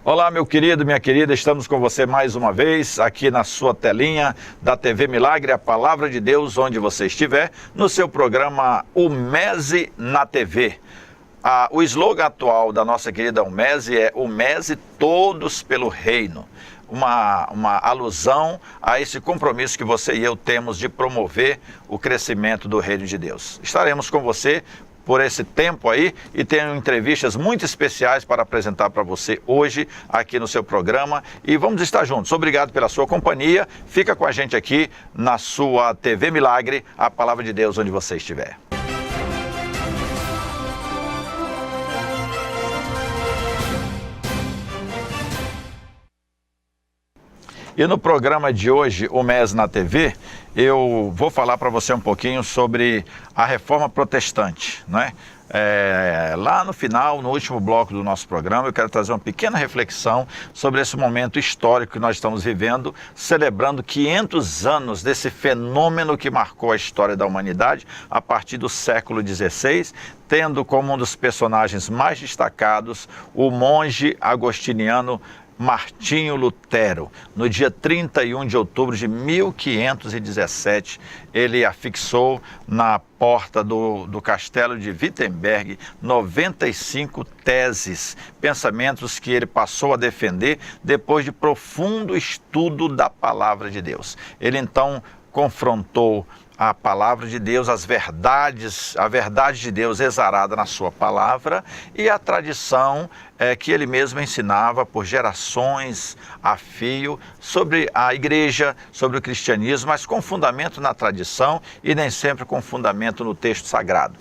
Olá, meu querido, minha querida, estamos com você mais uma vez aqui na sua telinha da TV Milagre, a Palavra de Deus, onde você estiver, no seu programa UMESE na TV. O slogan atual da nossa querida UMESE é UMESE Todos pelo Reino. Uma alusão a esse compromisso que você e eu temos de promover o crescimento do Reino de Deus. Estaremos com você por esse tempo aí e tenho entrevistas muito especiais para apresentar para você hoje aqui no seu programa e vamos estar juntos. Obrigado pela sua companhia, fica com a gente aqui na sua TV Milagre, a Palavra de Deus onde você estiver. E no programa de hoje, o MES na TV, eu vou falar para você um pouquinho sobre a reforma protestante, né? Lá no final, no último bloco do nosso programa, eu quero trazer uma pequena reflexão sobre esse momento histórico que nós estamos vivendo, celebrando 500 anos desse fenômeno que marcou a história da humanidade a partir do século XVI, tendo como um dos personagens mais destacados o monge agostiniano Martinho Lutero. No dia 31 de outubro de 1517, ele afixou na porta do castelo de Wittenberg 95 teses, pensamentos que ele passou a defender depois de profundo estudo da palavra de Deus. Ele então confrontou a palavra de Deus, a verdade de Deus exarada na sua palavra e a tradição que ele mesmo ensinava por gerações a fio sobre a igreja, sobre o cristianismo, mas com fundamento na tradição e nem sempre com fundamento no texto sagrado.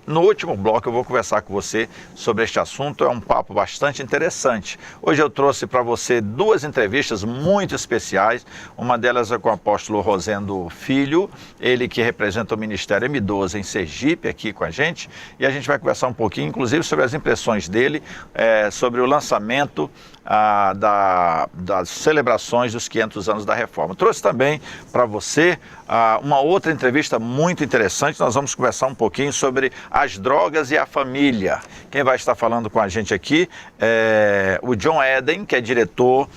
No último bloco eu vou conversar com você sobre este assunto, é um papo bastante interessante. Hoje eu trouxe para você duas entrevistas muito especiais, uma delas é com o apóstolo Rosendo Filho, ele que representa o Ministério M12 em Sergipe aqui com a gente, e a gente vai conversar um pouquinho, inclusive sobre as impressões dele, sobre o lançamento das celebrações dos 500 anos da Reforma. Trouxe também para você uma outra entrevista muito interessante, nós vamos conversar um pouquinho sobre as drogas e a família. Quem vai estar falando com a gente aqui é o John Eden, que é diretor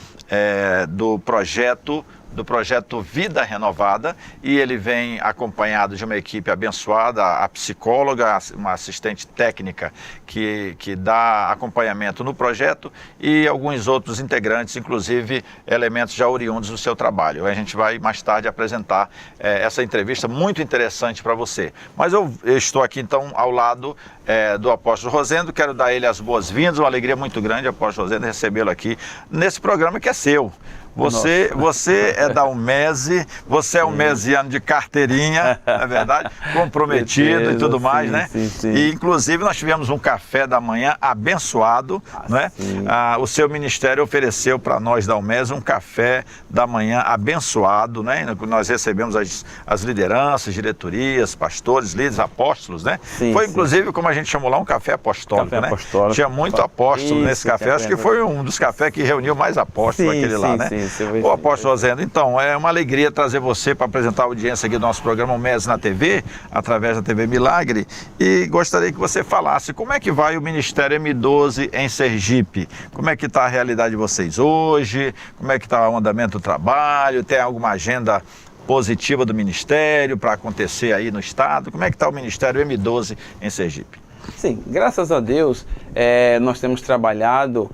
do projeto Vida Renovada, e ele vem acompanhado de uma equipe abençoada, a psicóloga, uma assistente técnica que dá acompanhamento no projeto e alguns outros integrantes, inclusive elementos já oriundos do seu trabalho. A gente vai mais tarde apresentar essa entrevista muito interessante para você. Mas eu estou aqui então ao lado do apóstolo Rosendo, quero dar ele as boas-vindas, uma alegria muito grande, apóstolo Rosendo, recebê-lo aqui nesse programa que é seu. Você é da UMESE, você é um mesiano de carteirinha, não é verdade? Comprometido e tudo mais, né? Sim. E inclusive nós tivemos um café da manhã abençoado, né? O seu ministério ofereceu para nós da UMESE um café da manhã abençoado, né? Nós recebemos as lideranças, diretorias, pastores, líderes, apóstolos, né? Foi inclusive, como a gente chamou lá, um café apostólico, né? Tinha muito apóstolo nesse café, acho que foi um dos cafés que reuniu mais apóstolos aquele lá, né? Ô apóstolo Rosendo, então, é uma alegria trazer você para apresentar a audiência aqui do nosso programa UMESE na TV, através da TV Milagre, e gostaria que você falasse como é que vai o Ministério M12 em Sergipe, como é que está a realidade de vocês hoje, como é que está o andamento do trabalho, tem alguma agenda positiva do Ministério para acontecer aí no estado, como é que está o Ministério M12 em Sergipe? Sim, graças a Deus, nós temos trabalhado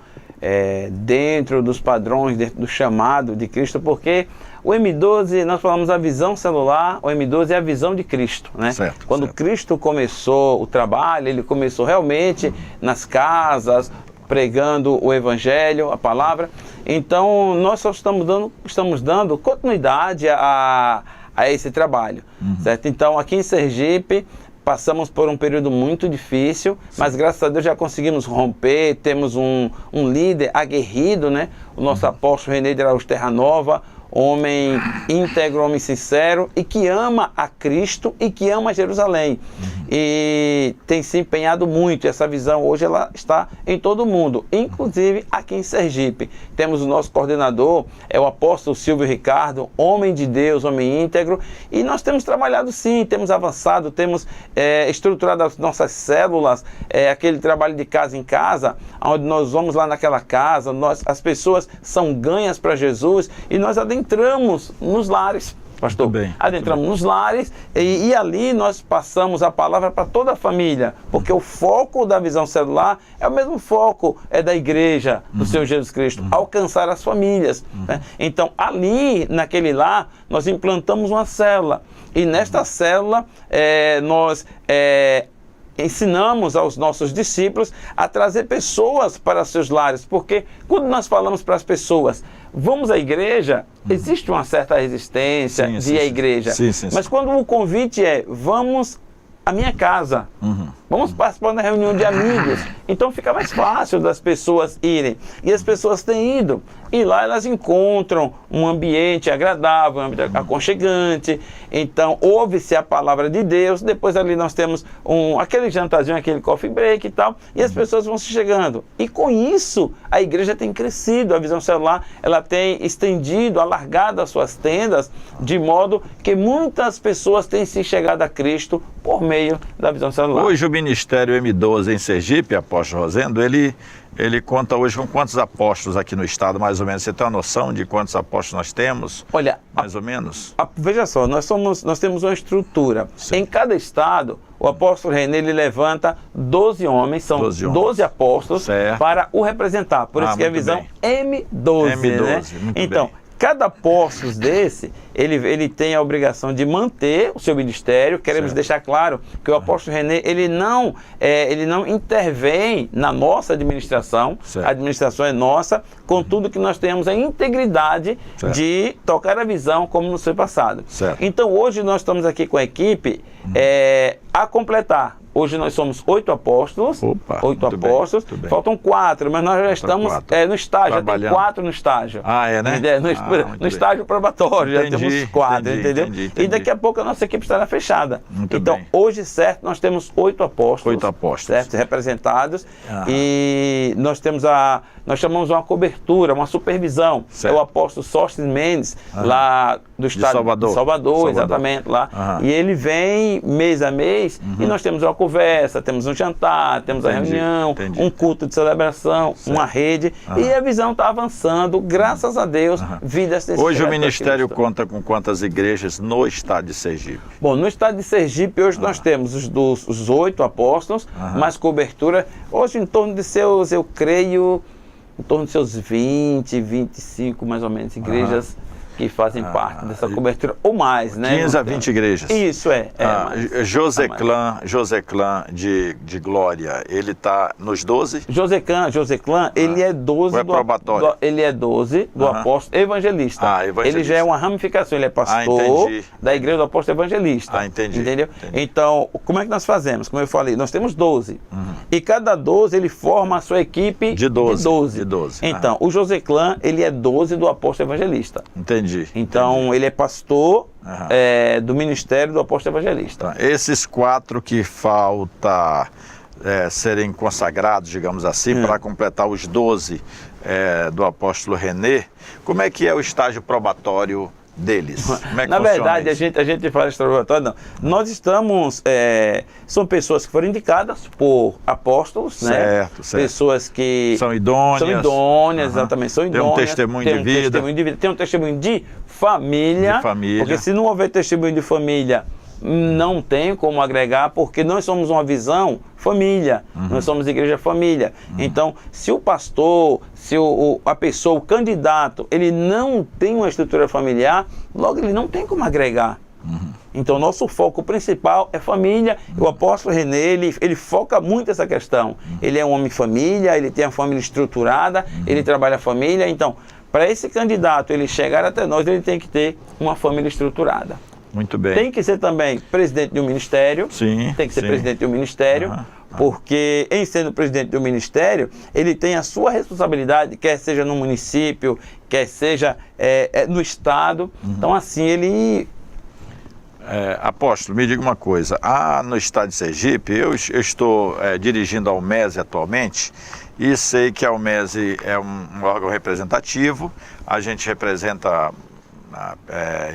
dentro dos padrões, dentro do chamado de Cristo, porque o M12, nós falamos a visão celular, o M12 é a visão de Cristo, né? Quando Cristo começou o trabalho, ele começou realmente nas casas, pregando o Evangelho, a palavra. Então, nós só estamos dando continuidade a esse trabalho, certo? Então, aqui em Sergipe, passamos por um período muito difícil, mas graças a Deus já conseguimos romper, temos um líder aguerrido, né? O nosso apóstolo René de Araújo Terranova, homem íntegro, homem sincero e que ama a Cristo e que ama Jerusalém. e tem se empenhado muito. Essa visão hoje ela está em todo o mundo, inclusive aqui em Sergipe. Temos o nosso coordenador, é o apóstolo Silvio Ricardo, homem de Deus, homem íntegro, e nós temos trabalhado sim, temos avançado, temos estruturado as nossas células, aquele trabalho de casa em casa, onde nós vamos lá naquela casa, as pessoas são ganhas para Jesus e nós adentramos nos lares. Pastor, adentramos nos lares e ali nós passamos a palavra para toda a família, porque o foco da visão celular é o mesmo foco da igreja do Senhor Jesus Cristo, alcançar as famílias. Né? Então, ali, naquele lar, nós implantamos uma célula e nesta célula nós ensinamos aos nossos discípulos a trazer pessoas para seus lares, porque quando nós falamos para as pessoas, vamos à igreja, existe uma certa resistência de ir à igreja, mas quando o convite vamos à minha casa, vamos participar da reunião de amigos, então fica mais fácil das pessoas irem, e as pessoas têm ido, e lá elas encontram um ambiente agradável, um ambiente aconchegante, então ouve-se a palavra de Deus, depois ali nós temos aquele jantarzinho, aquele coffee break e tal, e as pessoas vão se chegando, e com isso a igreja tem crescido, a visão celular, ela tem estendido, alargado as suas tendas, de modo que muitas pessoas têm se chegado a Cristo por meio da visão celular. Hoje o Ministério M12 em Sergipe, apóstolo Rosendo, ele conta hoje com quantos apóstolos aqui no estado, mais ou menos? Você tem uma noção de quantos apóstolos nós temos? Olha, mais ou menos? Veja só, nós temos uma estrutura. Sim. Em cada estado, o apóstolo René ele levanta 12 homens, são 12 apóstolos, certo, para o representar. Por isso que é a visão M12. Né? Então, bem. Cada apóstolo desse, ele tem a obrigação de manter o seu ministério. Queremos deixar claro que o apóstolo René, ele não intervém na nossa administração. Certo. A administração é nossa, contudo que nós tenhamos a integridade de tocar a visão como nos foi passado. Certo. Então hoje nós estamos aqui com a equipe a completar. Hoje nós somos 8 apóstolos, 8 apóstolos, faltam 4, mas nós já estamos no estágio, já tem 4 no estágio. Né? No estágio probatório, já temos 4, entendeu? Entendi. E daqui a pouco a nossa equipe estará fechada. Então, hoje, certo, nós temos 8 apóstolos, certo, representados, e nós temos nós chamamos uma cobertura, uma supervisão. Certo. É o apóstolo Sóstenes Mendes, lá do estado de Salvador, exatamente, lá. E ele vem mês a mês, e nós temos uma conversa, temos um jantar, temos a reunião, um culto de celebração, uma rede, e a visão está avançando, graças a Deus, vidas desse Hoje o Ministério conta com quantas igrejas no estado de Sergipe? Bom, no estado de Sergipe, hoje nós temos os 8 apóstolos, mais cobertura, hoje em torno de seus, eu creio, em torno de seus 20, 25 mais ou menos igrejas que fazem parte dessa cobertura, ou mais, né? 15 a 20 igrejas. Isso, José Clã de Glória, ele está nos 12? José Clã, ele é 12 ele é 12 do apóstolo evangelista. Ele já é uma ramificação, ele é pastor da igreja do apóstolo evangelista. Entendeu? Então, como é que nós fazemos? Como eu falei, nós temos 12. E cada 12 ele forma a sua equipe de 12. Então, o José Clã, ele é 12 do apóstolo evangelista. Então, ele é pastor do ministério do apóstolo evangelista. Esses 4 que falta serem consagrados, digamos assim, para completar os 12 do apóstolo René, como é que é o estágio probatório deles? Como é que Na verdade, a gente fala de probatório, não. Nós estamos, são pessoas que foram indicadas por apóstolos, né? Pessoas que são idôneas, exatamente, são idôneas. Tem um testemunho de vida. Tem um testemunho de família, porque se não houver testemunho de família, não tem como agregar, porque nós somos uma visão família, nós somos igreja família. Então, se o pastor, se a pessoa, o candidato, ele não tem uma estrutura familiar, logo ele não tem como agregar. Então, nosso foco principal é família. O apóstolo René, ele foca muito essa questão. Ele é um homem família, ele tem a família estruturada, ele trabalha a família. Então, para esse candidato ele chegar até nós, ele tem que ter uma família estruturada. Muito bem. Tem que ser também presidente de um ministério. Tem que ser presidente de um ministério, porque em sendo presidente do ministério, ele tem a sua responsabilidade, quer seja no município, quer seja no estado. Então assim, ele Apóstolo, me diga uma coisa, no estado de Sergipe, eu estou dirigindo a Almese atualmente e sei que a Almese é um órgão representativo, a gente representa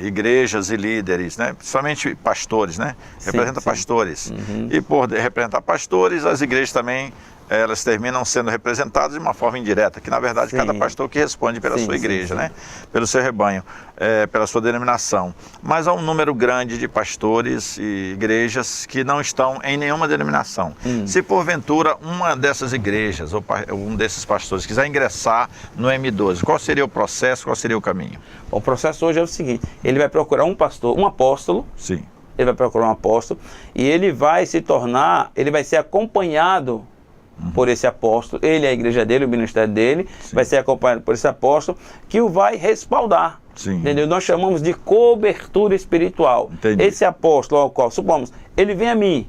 igrejas e líderes, né? Principalmente pastores, né? Representa pastores. E por representar pastores, as igrejas também elas terminam sendo representadas de uma forma indireta, que na verdade cada pastor que responde pela sua igreja, né? Pelo seu rebanho, pela sua denominação. Mas há um número grande de pastores e igrejas que não estão em nenhuma denominação. Se porventura uma dessas igrejas ou um desses pastores quiser ingressar no M12, qual seria o processo, qual seria o caminho? O processo hoje é o seguinte, ele vai procurar um pastor, um apóstolo. Sim. Ele vai procurar um apóstolo e ele vai ser acompanhado por esse apóstolo, ele, a igreja dele, o ministério dele, vai ser acompanhado por esse apóstolo que o vai respaldar. Entendeu? Nós chamamos de cobertura espiritual. Esse apóstolo ao qual, supomos, ele vem a mim.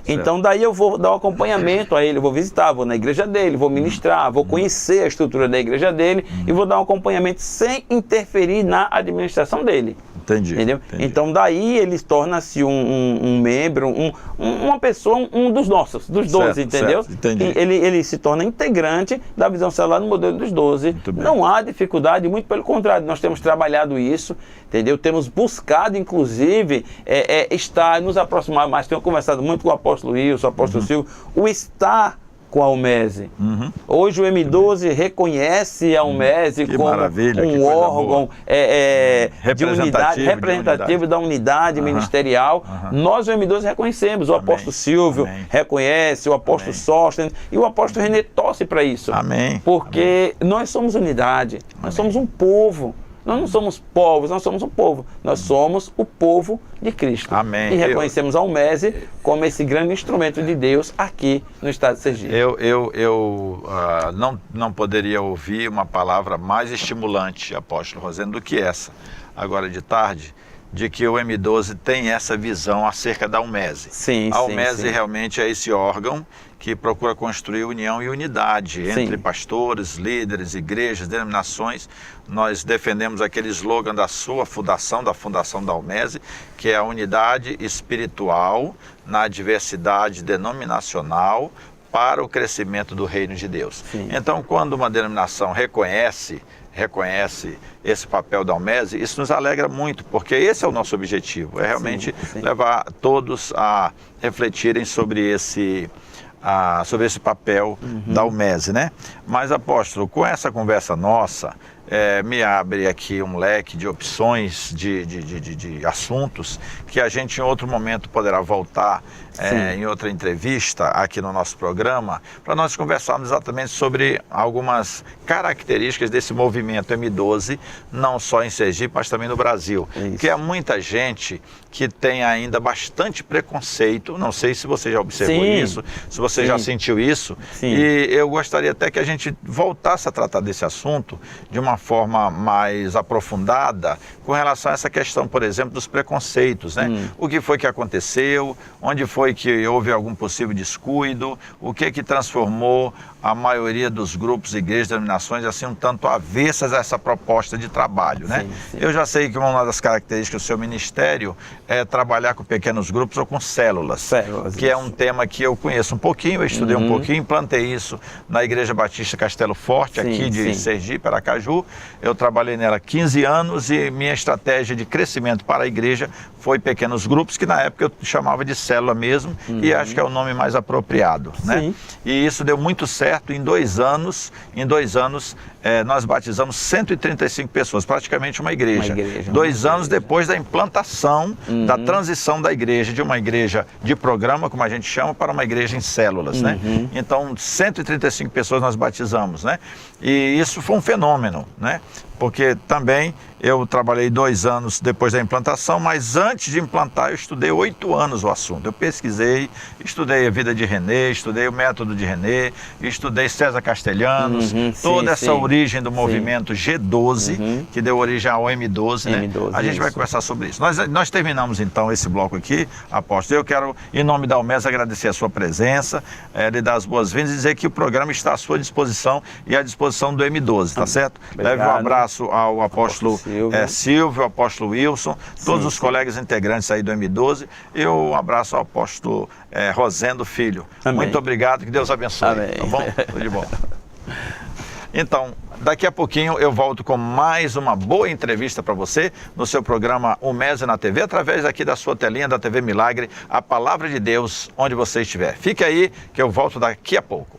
Então daí eu vou dar um acompanhamento a ele, eu vou visitar, vou na igreja dele, vou ministrar, vou conhecer a estrutura da igreja dele e vou dar um acompanhamento sem interferir na administração dele. Entendeu? Então daí ele torna-se um membro, uma pessoa, um dos nossos, dos 12, entendeu? Ele se torna integrante da visão celular no modelo dos 12. Não há dificuldade, muito pelo contrário, nós temos trabalhado isso, entendeu? Temos buscado, inclusive, nos aproximar mais. Tenho conversado muito com o apóstolo Wilson, o apóstolo Silvio, o estar com a Almese. Hoje o M12 reconhece a Almese como um órgão de unidade, representativo da unidade ministerial. Nós o M12 reconhecemos, o apóstolo Silvio reconhece, o apóstolo Sóstenes e o apóstolo René torce para isso. Porque nós somos unidade, nós somos um povo. Nós não somos povos, nós somos um povo. Nós somos o povo de Cristo. E reconhecemos a Almese como esse grande instrumento de Deus aqui no estado de Sergipe. Eu não poderia ouvir uma palavra mais estimulante, apóstolo Rosendo, do que essa, agora de tarde, de que o M12 tem essa visão acerca da Almese. A Almese realmente é esse órgão que procura construir união e unidade entre pastores, líderes, igrejas, denominações. Nós defendemos aquele slogan da sua fundação, da fundação da Almese, que é a unidade espiritual na diversidade denominacional para o crescimento do reino de Deus. Então, quando uma denominação reconhece esse papel da Almese, isso nos alegra muito, porque esse é o nosso objetivo, é realmente levar todos a refletirem sobre esse papel da Almese, né? Mas, apóstolo, com essa conversa nossa, me abre aqui um leque de opções de assuntos que a gente em outro momento poderá voltar em outra entrevista aqui no nosso programa, para nós conversarmos exatamente sobre algumas características desse movimento M12, não só em Sergipe, mas também no Brasil. Porque há muita gente que tem ainda bastante preconceito, não sei se você já observou isso, se você já sentiu isso, e eu gostaria até que a gente voltasse a tratar desse assunto de uma forma mais aprofundada com relação a essa questão, por exemplo, dos preconceitos, né? O que foi que aconteceu, onde foi que houve algum possível descuido, o que transformou a maioria dos grupos, igrejas, denominações, assim, um tanto avessas a essa proposta de trabalho, né? Eu já sei que uma das características do seu ministério é trabalhar com pequenos grupos ou com células, que é um tema que eu conheço um pouquinho, eu estudei um pouquinho, implantei isso na Igreja Batista Castelo Forte, aqui de Sergipe, Aracaju. Eu trabalhei nela há 15 anos e minha estratégia de crescimento para a igreja foi pequenos grupos, que na época eu chamava de célula mesmo, e acho que é o nome mais apropriado, né? E isso deu muito certo. Em 2 anos, nós batizamos 135 pessoas, praticamente uma igreja. 2 anos depois da implantação, da transição da igreja, de uma igreja de programa, como a gente chama, para uma igreja em células, né? Então, 135 pessoas nós batizamos, né? E isso foi um fenômeno, né? Porque também eu trabalhei 2 anos depois da implantação, mas antes de implantar eu estudei 8 anos o assunto. Eu pesquisei, estudei a vida de René, estudei o método de René, estudei César Castellanos, toda essa origem do movimento G12, que deu origem ao M12, né? A gente vai conversar sobre isso. Nós terminamos então esse bloco aqui, apóstolo. Eu quero, em nome da Almese, agradecer a sua presença, lhe dar as boas-vindas e dizer que o programa está à sua disposição e à disposição do M12, tá certo? Leve um abraço abraço ao apóstolo Silvio, ao apóstolo Wilson, todos os colegas integrantes aí do M12, e um abraço ao apóstolo Rosendo Filho. Amém. Muito obrigado, que Deus abençoe. Amém. Tá bom? Tudo de bom. Então, daqui a pouquinho eu volto com mais uma boa entrevista para você no seu programa UMESA na TV, através aqui da sua telinha da TV Milagre, a Palavra de Deus, onde você estiver. Fique aí que eu volto daqui a pouco.